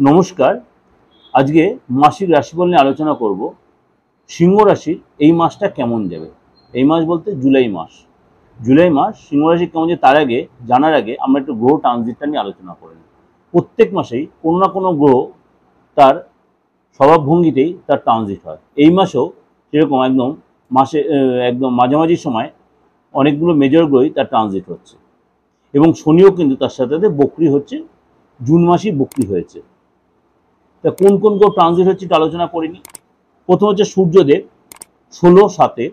নমস্কার। আজকে মাসিক রাশিফল নিয়ে আলোচনা করব। সিংহ রাশির এই মাসটা কেমন যাবে। এই মাস বলতে জুলাই মাস। জুলাই মাস সিংহ রাশি কেমন যাবে তার আগে জানার আগে আমরা একটু গ্রহ ট্রানজিটটা নিয়ে আলোচনা করি। প্রত্যেক মাসেই কোনো না কোনো গ্রহ তার স্বভাবভঙ্গিতেই তার ট্রানজিট হয়। এই মাসেও সেরকম একদম মাঝামাঝি সময় অনেকগুলো মেজর গ্রহই তার ট্রানজিট হচ্ছে এবং শনিও কিন্তু তার সাথে সাথে বক্রি হচ্ছে। জুন মাসেই বক্রি হয়েছে। তা কোন কোন গ্রহ ট্রানজিট হচ্ছে এটা আলোচনা করিনি। প্রথম হচ্ছে সূর্যদেব 16/7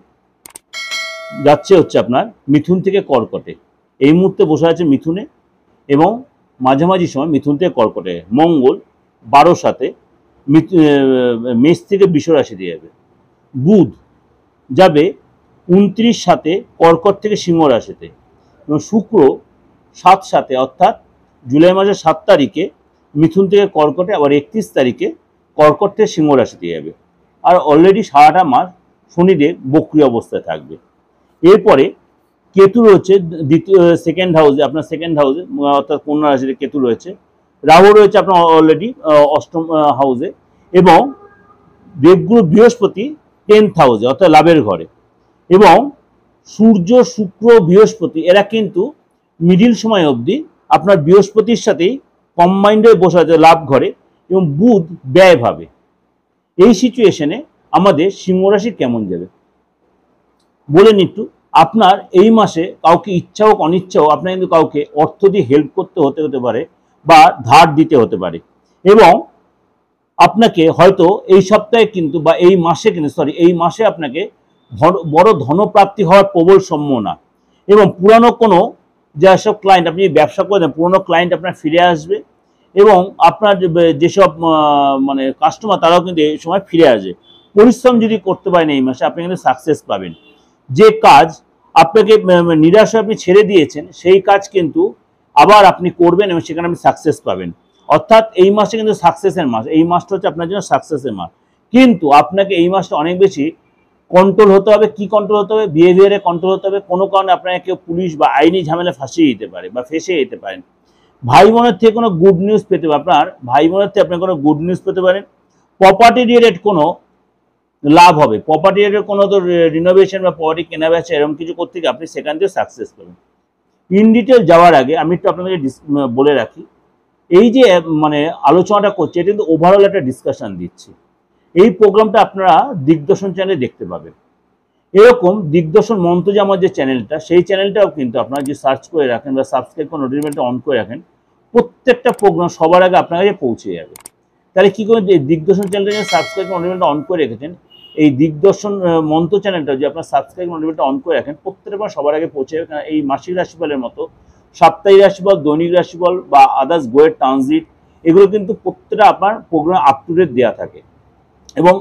যাচ্ছে হচ্ছে আপনার মিথুন থেকে কর্কটে। এই মুহূর্তে বসে আছে মিথুনে এবং মাঝামাঝি সময় মিথুন থেকে কর্কটে। মঙ্গল 12/7 মেষ থেকে বৃষ রাশিতে যাবে। বুধ যাবে 29/7 কর্কট থেকে সিংহ রাশিতে এবং শুক্র 7/7 অর্থাৎ জুলাই মাসের 7 তারিখে মিথুন থেকে কর্কটে, আবার 31 তারিখে কর্কট থেকে সিংহ রাশিতে যাবে। আর অলরেডি সারাটা মাস শনিদেব বক্রি অবস্থায় থাকবে। এরপরে কেতু রয়েছে সেকেন্ড হাউসে, আপনার সেকেন্ড হাউসে অর্থাৎ কন্যা রাশিতে কেতু রয়েছে। রাহু রয়েছে আপনার অলরেডি অষ্টম হাউসে এবং দেবগুরু বৃহস্পতি 10th হাউসে অর্থাৎ লাভের ঘরে। এবং সূর্য, শুক্র, বৃহস্পতি এরা কিন্তু মিডিল সময় অবধি আপনার বৃহস্পতির সাথেই কম্বাইন্ড হয়ে বসে আছে লাভ ঘরে এবং বুধ ব্যয় ভাবে। এই সিচুয়েশনে আমাদের সিংহ রাশি কেমন যাবে বলে নিট্টু। আপনার এই মাসে কাউকে ইচ্ছা হোক অনিচ্ছা হোক আপনার কিন্তু কাউকে অর্থ দিয়ে হেল্প করতে হতে পারে বা ধার দিতে হতে পারে এবং আপনাকে হয়তো এই সপ্তাহে কিন্তু বা এই মাসে আপনাকে বড় ধনপ্রাপ্তি হওয়ার প্রবল সম্ভাবনা এবং পুরানো কোনো যেসব ক্লায়েন্ট আপনি ব্যবসা করেন পুরনো ক্লায়েন্ট আপনার ফিরে আসবে এবং আপনার যেসব মানে কাস্টমার তারাও কিন্তু এই সময় ফিরে আসবে। পরিশ্রম যদি করতে পারেন এই মাসে আপনি কিন্তু সাকসেস পাবেন। যে কাজ আপনাকে নিরাশ হয়ে আপনি ছেড়ে দিয়েছেন সেই কাজ কিন্তু আবার আপনি করবেন এবং সেখানে আপনি সাকসেস পাবেন। অর্থাৎ এই মাসে কিন্তু সাকসেসের মাস। এই মাসটা হচ্ছে আপনার জন্য সাকসেসের মাস। কিন্তু আপনাকে এই মাসটা অনেক বেশি কন্ট্রোল হতে হবে। কি কন্ট্রোল হতে হবে? বিহেভিয়ারে কন্ট্রোল হতে হবে। কোনো কারণে আপনাকে কেউ পুলিশ বা আইনি ঝামেলা ফাঁসিয়ে দিতে পারে বা ফেঁসে যেতে পারেন। ভাই বোনের থেকে কোনো গুড নিউজ পেতে পারেন। আপনার ভাই বোনের থেকে আপনি কোনো গুড নিউজ পেতে পারেন। প্রপার্টি রিলেটেড কোনো লাভ হবে। প্রপার্টি রিলেটেড কোনো তো রিনোভেশন বা প্রপার্টি কেনা বেচা এরকম কিছু করতে গিয়ে আপনি সেখান থেকে সাকসেস পাবেন। ইন ডিটেল যাওয়ার আগে আমি একটু আপনাদেরকে বলে রাখি, এই যে মানে আলোচনাটা করছি এটা কিন্তু ওভারঅল একটা ডিসকাশন দিচ্ছি। এই প্রোগ্রামটা আপনারা দিগদর্শন চ্যানেলে দেখতে পাবেন। এরকম দিগদর্শন মন্ত্রী আমার যে চ্যানেলটা সেই চ্যানেলটাও কিন্তু আপনারা যে সার্চ করে রাখেন বা সাবস্ক্রাইব করে নোটিফিকেশনটা অন করে রাখেন, প্রত্যেকটা প্রোগ্রাম সবার আগে আপনার কাছে পৌঁছে যাবে। তাহলে কী করে দিগদর্শন চ্যানেলটা সাবস্ক্রাইব করে নোটিফিকেশনটা অন করে রেখেছেন, এই দিগদর্শন মন্ত্র চ্যানেলটা যে আপনার সাবস্ক্রাইব নোটিফিকেশনটা অন করে রাখেন প্রত্যেকটা সবার আগে পৌঁছে যাবে। কারণ এই মাসিক রাশিফলের মতো সাপ্তাহিক রাশিফল, দৈনিক রাশিফল বা আদার্স গোয়ের ট্রানজিট এগুলো কিন্তু প্রত্যেকটা আপনার প্রোগ্রাম আপ টু ডেট দেওয়া থাকে। এবং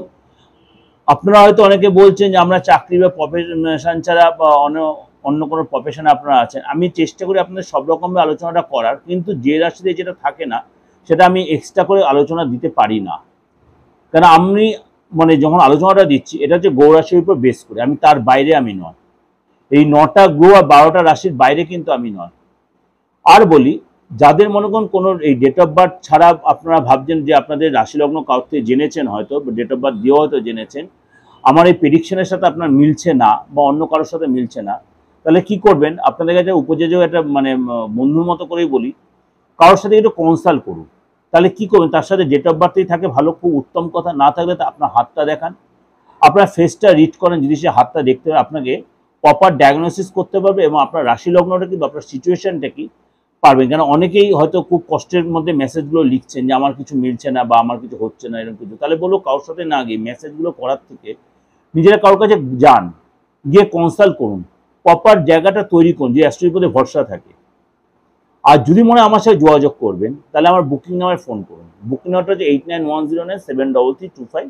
আপনারা হয়তো অনেকে বলছেন যে আমরা চাকরি বা প্রফেশন ছাড়া বা অন্য কোনো প্রফেশনে আপনারা আছেন। আমি চেষ্টা করি আপনাদের সব রকমের আলোচনাটা করার, কিন্তু যে রাশিতে যেটা থাকে না সেটা আমি এক্সট্রা করে আলোচনা দিতে পারি না। কারণ আমি মানে যখন আলোচনাটা দিচ্ছি এটা হচ্ছে গ্রহ রাশির উপর বেস করে, আমি তার বাইরে আমি নয়। এই 9টা গ্রহ আর 12টা রাশির বাইরে কিন্তু আমি নয়। আর বলি, যাদের মনে করেন কোনো এই ডেট অফ বার্থ ছাড়া আপনারা ভাবছেন যে আপনাদের রাশিলগ্ন কাউর থেকে জেনেছেন, হয়তো ডেট অফ বার্থ দিয়েও হয়তো জেনেছেন, আমার এই প্রেডিকশনের সাথে আপনার মিলছে না বা অন্য কারোর সাথে মিলছে না, তাহলে কি করবেন? আপনাদের কাছে উপযোজ্য একটা মানে বন্ধুর মতো করেই বলি, কারোর সাথে একটু কনসাল্ট করুন। তাহলে কি করবেন? তার সাথে ডেট অফ বার্থই থাকে ভালো, খুব উত্তম কথা। না থাকলে তো আপনার হাতটা দেখান, আপনার ফেসটা রিড করেন। যদি সে হাতটা দেখতে হবে আপনাকে প্রপার ডায়াগনোসিস করতে পারবে এবং আপনার রাশি লগ্নটা কি বা আপনার সিচুয়েশনটা কি পারবেন। কেন অনেকেই হয়তো খুব কষ্টের মধ্যে মেসেজগুলো লিখছেন যে আমার কিছু মিলছে না বা আমার কিছু হচ্ছে না এরকম কিছু। তাহলে বলবো কারোর সাথে না গিয়ে মেসেজগুলো করার থেকে নিজেরা কারোর কাছে যান, গিয়ে কনসাল্ট করুন, প্রপার জায়গাটা তৈরি করুন যে অ্যাস্ট্রোর প্রতি ভরসা থাকে। আর যদি মনে হয় আমার সাথে যোগাযোগ করবেন তাহলে আমার বুকিং নাম্বারে ফোন করুন। বুকিং নাম্বারটা হচ্ছে 8910973325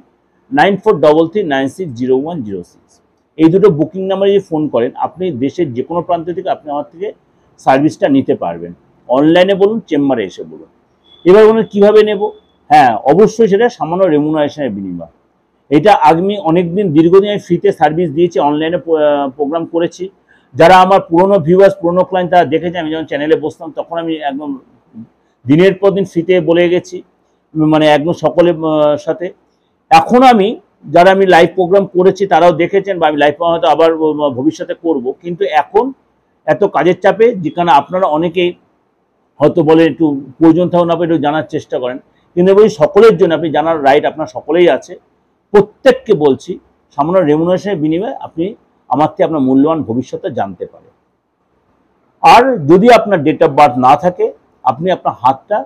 9433960106। এই দুটো বুকিং নাম্বারে যদি ফোন করেন আপনি দেশের যে কোনো প্রান্ত থেকে আপনি আমার থেকে সার্ভিসটা নিতে পারবেন। অনলাইনে বলুন, চেম্বারে এসে বলুন। এবার বলুন কীভাবে নেব? হ্যাঁ, অবশ্যই সেটা সামান্য রেমুনারেশনের বিনিময়। এটা আমি অনেকদিন দীর্ঘদিন আমি ফ্রিতে সার্ভিস দিয়েছি, অনলাইনে প্রোগ্রাম করেছি। যারা আমার পুরনো ভিউয়ার্স, পুরনো ক্লায়েন্ট তারা দেখেছে আমি যখন চ্যানেলে বসতাম তখন আমি একদম দিনের পর দিন ফ্রিতে বলে গেছি। মানে একদম সকলের সাথে। এখন আমি যারা আমি লাইভ প্রোগ্রাম করেছি তারাও দেখেছেন, বা আমি লাইভ প্রোগ্রাম হয়তো আবার ভবিষ্যতে করব, কিন্তু এখন এত কাজের চাপে যেখানে আপনারা অনেকেই হয়তো বলেন একটু প্রয়োজন থাকুন আপনি একটু জানার চেষ্টা করেন, কিন্তু বলি সকলের জন্য আপনি জানার রাইট আপনার সকলেই আছে। প্রত্যেককে বলছি সামান্য রেমুনারেশনের বিনিময়ে আপনি আমার থেকে আপনার মূল্যবান ভবিষ্যতে জানতে পারেন। আর যদি আপনার ডেট অফ বার্থ না থাকে আপনি আপনার হাতটা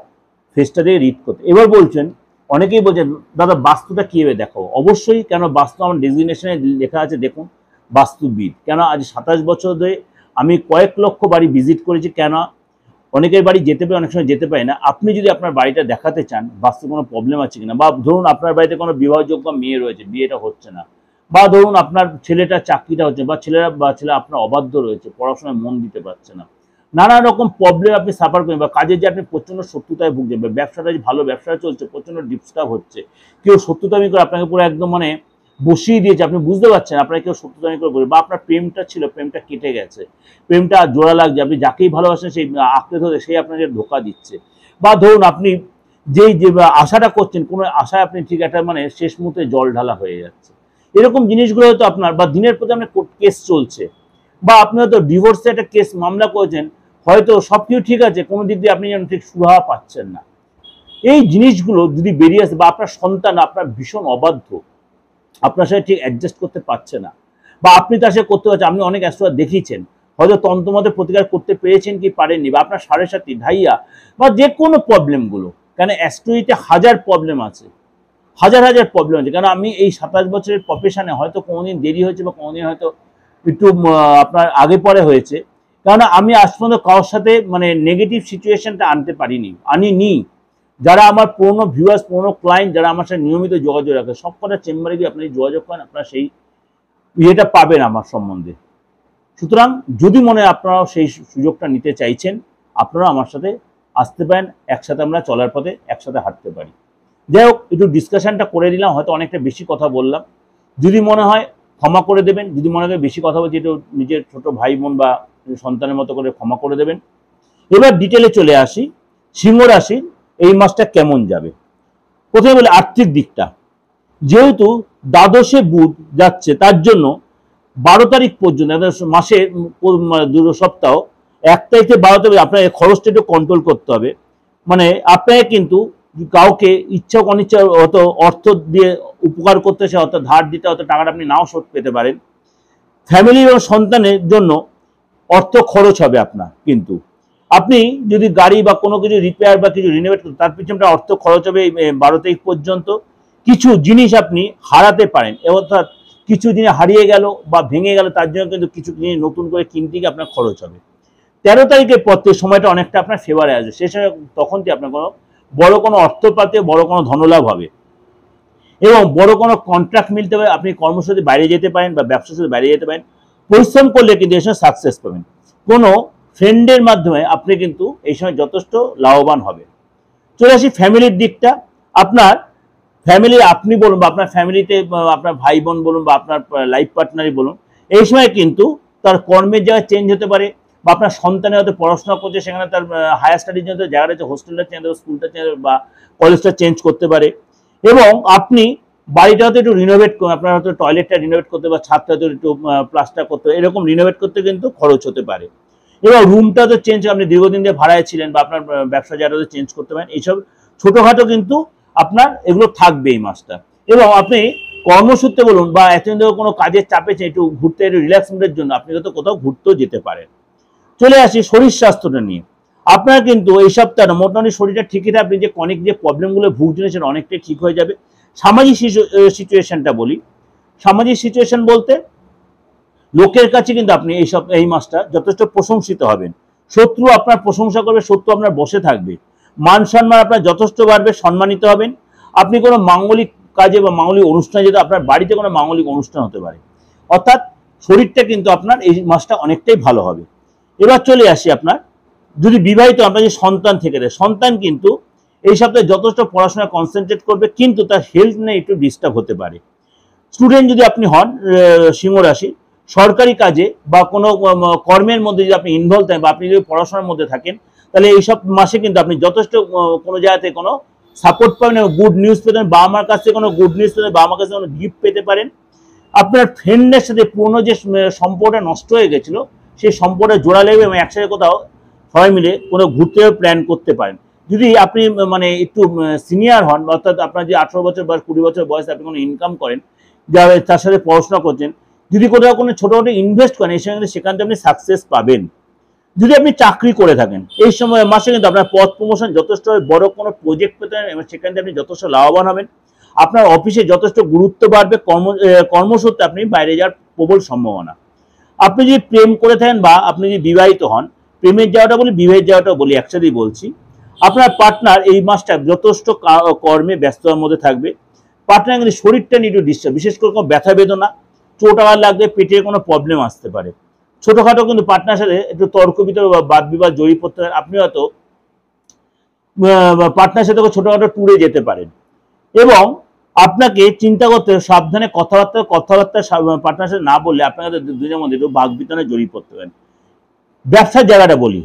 ফেসটা দিয়ে রিড করতে। এবার বলছেন, অনেকেই বলছেন দাদা বাস্তুটা কীভাবে দেখাবো? অবশ্যই, কেন বাস্তু আমার ডেজিগনেশনে লেখা আছে, দেখুন বাস্তুবিদ। কেন আজ 27 বছর ধরে আমি কয়েক লক্ষ বাড়ি ভিজিট করেছি, কেন অনেকের বাড়ি যেতে পারে, অনেক সময় যেতে পারে না। আপনি যদি আপনার বাড়িটা দেখাতে চান বাস্তু কোনো প্রবলেম আছে কিনা, বা ধরুন আপনার বাড়িতে কোনো বিবাহযোগ্য মেয়ে রয়েছে, বিয়েটা হচ্ছে না, বা ধরুন আপনার ছেলেটা চাকরিটা হচ্ছে, বা ছেলে আপনার অবাধ্য রয়েছে, পড়াশোনায় মন দিতে পারছে না, নানা রকম প্রবলেম আপনি সাফার করেন, বা কাজের যে আপনি প্রচণ্ড শত্রুতায় ভুগছেন, বা ব্যবসাটা যে ভালো ব্যবসা চলছে প্রচণ্ড ডিস্টার্ব হচ্ছে, কেউ শত্রুতামি করে আপনাকে পুরো একদম মানে বসিয়ে দিয়েছে, আপনি বুঝতে পারছেন আপনাকে কেউ শত্রুতামি করে, বা আপনার প্রেমটা ছিল প্রেমটা কেটে গেছে, প্রেমটা জোড়া লাগছে, আপনি যাকেই ভালোবাসেন সেই আঁকড়ে ধরে সেই আপনাকে ধোকা দিচ্ছে, বা ধরুন আপনি যেই যে আশাটা করছেন কোনো আশায় আপনি ঠিক একটা মানে শেষ মুহূর্তে জল ঢালা হয়ে যাচ্ছে, এরকম জিনিসগুলো হয়তো আপনার, বা দিনের প্রতি আপনার কোর্ট কেস চলছে, বা আপনি হয়তো ডিভোর্সে একটা কেস মামলা করেছেন, হয়তো সব কিছু ঠিক আছে, কোনো দিক দিয়ে আপনি যেন ঠিক সুরাহা পাচ্ছেন না। এই জিনিসগুলো যদি বেরিয়ে আসে, বা আপনার সন্তান আপনার ভীষণ অবাধ্য, আপনার সাথে ঠিক অ্যাডজাস্ট করতে পারছে না, বা আপনি তার সাথে করতে পারছেন, আপনি অনেক অ্যাস্ট্রোলজার দেখিয়েছেন, হয়তো তন্ত্রমতে প্রতিকার করতে পেরেছেন কি পারেননি, বা আপনার সাড়ে সাথী ঢাইয়া, বা যে কোনো প্রবলেমগুলো, কেন অ্যাস্ট্রোলজিতে হাজার প্রবলেম আছে, হাজার হাজার প্রবলেম আছে। কেন আমি এই 27 বছরের প্রফেশনে হয়তো কোনোদিন দেরি হয়েছে, বা কোনোদিন হয়তো একটু আপনার আগে পরে হয়েছে, কারণ আমি আজ পর্যন্ত কারোর সাথে মানে নেগেটিভ সিচুয়েশনটা আনতে আনিনি। যারা আমার পুরনো ভিউয়ার্স, পুরনো ক্লায়েন্ট, যারা আমার সাথে নিয়মিত যোগাযোগ রাখে, সব কটা চেম্বারে গিয়ে আপনি যোগাযোগ করেন, আপনারা সেই ইয়েটা পাবেন আমার সম্বন্ধে। সুতরাং যদি মনে হয় আপনারাও সেই সুযোগটা নিতে চাইছেন, আপনারা আমার সাথে আসতে পারেন, একসাথে আমরা চলার পথে একসাথে হাঁটতে পারি। যাই হোক, একটু ডিসকাশনটা করে দিলাম, হয়তো অনেকটা বেশি কথা বললাম, যদি মনে হয় ক্ষমা করে দেবেন, যদি মনে হয় বেশি কথা বলছি একটু নিজের ছোট ভাই বোন বা সন্তানের মতো করে ক্ষমা করে দেবেন। এবার ডিটেলে চলে আসি, সিংহ রাশির এই মাসটা কেমন যাবে। প্রথমে বলি আর্থিক দিকটা, যেহেতু দ্বাদশে বুধ যাচ্ছে তার জন্য 12 তারিখ পর্যন্ত মাসের 2 সপ্তাহ 1 তারিখ থেকে 12 তারিখ আপনাকে খরচটা একটু কন্ট্রোল করতে হবে। মানে আপনাকে কিন্তু কাউকে ইচ্ছা অনিচ্ছা অত অর্থ দিয়ে উপকার করতে চায়, অত ধার দিতে, অত টাকাটা আপনি নাও শোধ পেতে পারেন। ফ্যামিলি এবং সন্তানের জন্য অর্থ খরচ হবে আপনার, কিন্তু আপনি যদি গাড়ি বা কোনো কিছু রিপেয়ার বা কিছু রিনোভেট করেন তার পিছনে অর্থ খরচ হবে এই 12 তারিখ পর্যন্ত। কিছু জিনিস আপনি হারাতে পারেন, অর্থাৎ কিছু জিনিস হারিয়ে গেল বা ভেঙে গেল, তার জন্য কিন্তু কিছু জিনিস নতুন করে কিনতে গিয়ে আপনার খরচ হবে। 13 তারিখের পর থেকে সময়টা অনেকটা আপনার ফেভারে আসবে, সেই সময় তখন থেকে আপনার কোনো বড় কোনো অর্থপাতে বড় কোনো ধনলাভ হবে, এবং বড় কোনো কন্ট্রাক্ট মিলতে পারে, আপনি কর্মসূচিতে বাইরে যেতে পারেন বা ব্যবসার সাথে বাইরে যেতে পারেন। পরিশ্রম করলে কিন্তু এই সময় সাকসেস পাবেন। কোনো ফ্রেন্ডের মাধ্যমে আপনি কিন্তু এই সময় যথেষ্ট লাভবান হবে। চলে আসি ফ্যামিলির দিকটা, আপনার ফ্যামিলি আপনি বলুন বা আপনার ফ্যামিলিতে আপনার ভাই বোন বলুন বা আপনার লাইফ পার্টনারই বলুন, এই সময় কিন্তু তার কর্মের জায়গায় চেঞ্জ হতে পারে, বা আপনার সন্তানের হয়তো পড়াশোনা করছে, সেখানে তার হায়ার স্টাডির জন্য জায়গাটা হচ্ছে, হোস্টেলটা চেঞ্জ হবে, স্কুলটা চেঞ্জ হবে, বা কলেজটা চেঞ্জ করতে পারে। এবং আপনি বাড়িটা হয়তো একটু রিনোভেট করুন, আপনার হয়তো টয়লেটটা রিনোভেট করতে, বা ছাদটা হয়তো একটু প্লাস্টার করতে, এরকম রিনোভেট করতে কিন্তু খরচ হতে পারে। এবার রুমটা তো চেঞ্জ, আপনি দীর্ঘদিন ধরে ভাড়ায় ছিলেন, বা আপনার ব্যবসা জায়গাটা চেঞ্জ করতে পারেন। এইসব ছোটোখাটো কিন্তু আপনার এগুলো থাকবে এই মাসটা। এবং আপনি কর্মসূত্রে বলুন বা এতদিন ধরে কোনো কাজের চাপে একটু ঘুরতে, একটু রিল্যাক্সমেন্টের জন্য আপনি হয়তো কোথাও ঘুরতেও যেতে পারেন। চলে আসি শরীর স্বাস্থ্যটা নিয়ে, আপনার কিন্তু এই সপ্তাহে মোটামুটি শরীরটা ঠিকই থাকে, আপনি যে অনেক যে প্রবলেমগুলো ভুগছেন সেটা অনেকটাই ঠিক হয়ে যাবে। সামাজিক সিচুয়েশনটা বলি, সামাজিক সিচুয়েশন বলতে লোকের কাছে কিন্তু আপনি এই মাসটা যথেষ্ট প্রশংসিত হবেন, শত্রু আপনার প্রশংসা করবে, শত্রু আপনার বসে থাকবে, মান সম্মান আপনার যথেষ্ট বাড়বে, সম্মানিত হবেন। আপনি কোনো মাঙ্গলিক কাজে বা মাঙ্গলিক অনুষ্ঠানে যেতে, আপনার বাড়িতে কোনো মাঙ্গলিক অনুষ্ঠান হতে পারে, অর্থাৎ শরীরটা কিন্তু আপনার এই মাসটা অনেকটাই ভালো হবে। এবার চলে আসি আপনার যদি বিবাহিত, আপনার যে সন্তান থেকে দেয়, সন্তান কিন্তু এই সপ্তাহে যথেষ্ট পড়াশোনায় কনসেন্ট্রেট করবে, কিন্তু তার হেলথ নিয়ে একটু ডিস্টার্ব হতে পারে। স্টুডেন্ট যদি আপনি হন সিংহ রাশি, সরকারি কাজে বা কোনো কর্মের মধ্যে যদি আপনি ইনভলভ থাকেন, বা আপনি যদি পড়াশোনার মধ্যে থাকেন, তাহলে এইসব মাসে কিন্তু আপনি যথেষ্ট কোনো জায়গাতে কোনো সাপোর্ট পাবেন এবং গুড নিউজ পেতেন, বাবা মার কাছ থেকে কোনো গুড নিউজ পেতেন, বাবা মার কাছে কোনো গিফট পেতে পারেন। আপনার ফ্রেন্ডের সাথে পুরনো যে সম্পর্কটা নষ্ট হয়ে গেছিলো সেই সম্পর্কে জোড়া লেগে এবং একসাথে কোথাও সবাই মিলে কোনো ঘুরতে প্ল্যান করতে পারেন। যদি আপনি মানে একটু সিনিয়র হন, অর্থাৎ আপনার যে 18 বছর বয়স 20 বছর বয়স, আপনি কোনো ইনকাম করেন, যা তার সাথে পড়াশোনা করছেন, যদি কোথাও কোনো ছোটোখাটো ইনভেস্ট করেন এই সময় সেখান থেকে আপনি সাকসেস পাবেন। যদি আপনি চাকরি করে থাকেন এই সময় মাসে কিন্তু আপনার পদ প্রমোশন যথেষ্ট বড় কোনো প্রজেক্ট পেতে পারেন এবং সেখান থেকে আপনি যথেষ্ট লাভবান হবেন। আপনার অফিসে যথেষ্ট গুরুত্ব বাড়বে, কর্মসূত্রে আপনি বাইরে যাওয়ার প্রবল সম্ভাবনা। আপনি যদি প্রেম করে থাকেন বা আপনি যদি বিবাহিত হন, প্রেমের যাওয়াটা বলি বিবাহের যাওয়াটা বলি একসাথেই বলছি, আপনার পার্টনার এই মাসটা যথেষ্ট কর্মে ব্যস্ততার মধ্যে থাকবে। পার্টনার কিন্তু শরীরটা নিয়ে একটু ডিস্টার্ব, বিশেষ করে কোনো ব্যথা বেদনা, চোট আঘাত লাগবে, পেটে কোনো প্রবলেম আসতে পারে। ছোটখাটো কিন্তু পার্টনার সাথে একটু তর্ক বিতর্ক বা বাদ বিবাদ জড়িয়ে পড়তে পারেন। আপনি হয়তো পার্টনার সাথে ছোটখাটো ট্যুরে যেতে পারেন এবং আপনাকে চিন্তা করতে সাবধানে কথাবার্তা পার্টনার সাথে না বললে আপনাদের দুজনের মধ্যে একটু বাক বিতরণে জড়িয়ে পড়তে পারেন। ব্যবসার জায়গাটা বলি,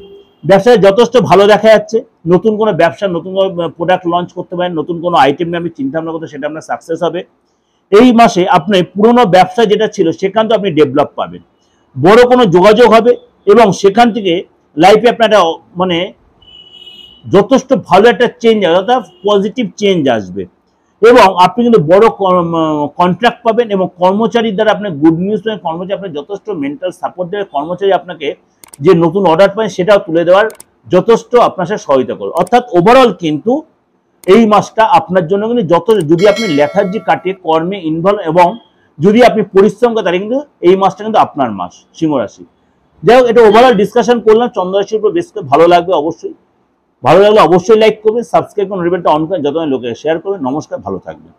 ব্যবসায় যথেষ্ট ভালো দেখা যাচ্ছে। নতুন কোনো ব্যবসা, নতুন কোনো প্রোডাক্ট লঞ্চ করতে পারেন, নতুন কোনো আইটেম নিয়ে আপনি চিন্তা ভাবনা করতে, সেটা আপনার সাকসেস হবে। এই মাসে আপনি পুরনো ব্যবসা যেটা ছিল সেখান থেকে আপনি ডেভেলপ পাবেন, বড় কোনো যোগাযোগ হবে এবং সেখান থেকে লাইফে আপনার একটা মানে যথেষ্ট ভালো একটা চেঞ্জ আসবে, অর্থাৎ পজিটিভ চেঞ্জ আসবে এবং আপনি কিন্তু বড় কন্ট্রাক্ট পাবেন এবং কর্মচারীর দ্বারা আপনি গুড নিউজ পাবেন। কর্মচারী আপনার যথেষ্ট মেন্টাল সাপোর্ট দেবে, কর্মচারী আপনাকে যে নতুন অর্ডার পাবেন সেটাও তুলে দেওয়ার যথেষ্ট আপনার সাথে সহায়তা করবে। অর্থাৎ ওভারঅল কিন্তু এই মাসটা আপনার জন্য কিন্তু যদি আপনি লেথার্জি কাটিয়ে কর্মে ইনভলভ এবং যদি আপনি পরিশ্রম করেন তাহলে কিন্তু এই মাসটা কিন্তু আপনার মাস সিংহ রাশি। যাই হোক, এটা ওভারঅল ডিসকাশন করলাম চন্দ্র রাশির উপর। বেশ ভালো লাগবে, অবশ্যই ভালো লাগলে অবশ্যই লাইক করবেন, সাবস্ক্রাইব করে নোটিফিকেশনটা অন করেন, যত লোকে শেয়ার করবেন। নমস্কার, ভালো থাকবেন।